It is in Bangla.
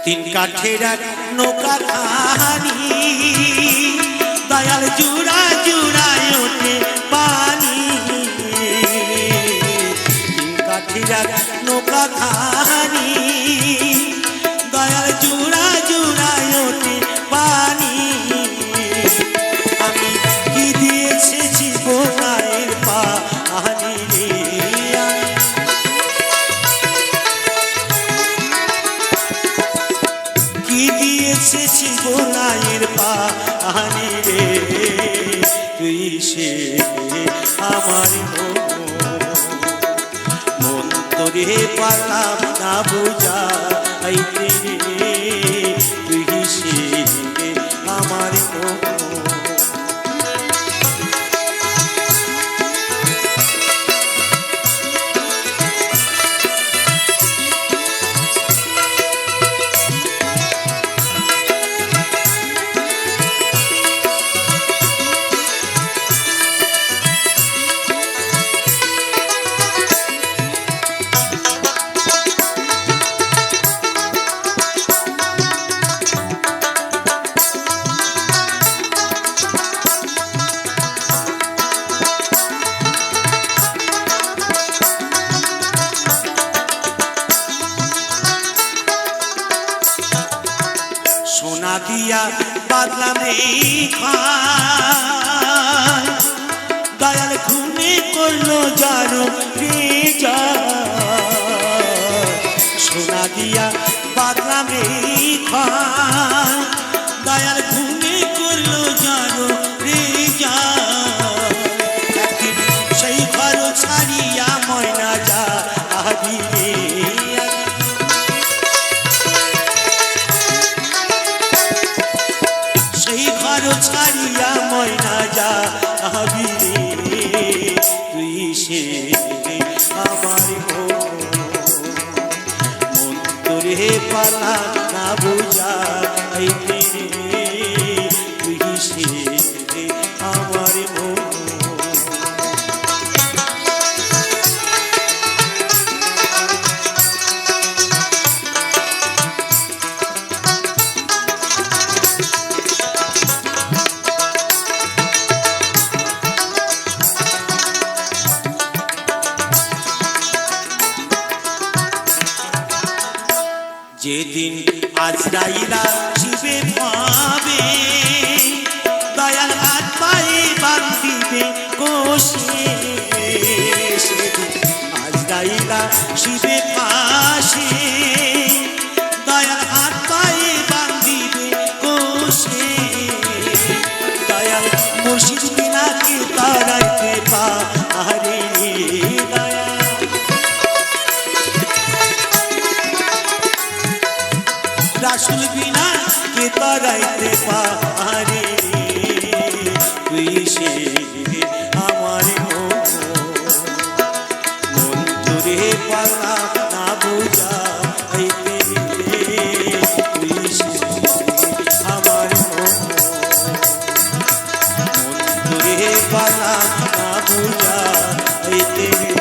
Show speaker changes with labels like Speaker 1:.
Speaker 1: তিন কাঠের এক নৌকা খানি দয়াল জুড়া জুড়ায় ওঠে পানি। তিন কাঠের এক নৌকা খানি দয়াল জুড়া জুড়ায় ওঠে পানি। আমি কি দিয়েছি জীবনের পানি রে, কি দিয়েছে জীবনের পানি রে, তুই সে আমার মন তোরে পালাম না বুঝাইতে রে, তুই সে আমার সোনা দিয়া বাদলাম এই খান, দয়াল ঘুমে করলো জানো রে যায়। সোনা দিয়া বাদলাম এই খান, দয়াল ঘুমে করলো জানো রে যায়। একদিন সেই ঘর ছাড়িয়া ময়না যা আবি রে, ছাড়িয়া ময়না যা আবি রে, তুই সে আমার মন তোরে পালা না বুঝাইতে রে, তুই সে আমার মন। যেদিন আজরাইলা শিবে পাবে, দয়াল হাত পায়ে বাঁধিবে কোষে। সেদিন আজরাইলা শিবে পাশে, দয়াল হাত পায়ে বাঁধিবে কোষে। দয়াল মুর্শিদ বিনাকে তারাইতে পারে দয়াল, রাসূল বিনা কে তারাইতে পারে, তুই সে আমার মন তোরে পালা না বুঝাইতে রে, তুই সে আমার মন তোরে পালা না বুঝাইতে রে।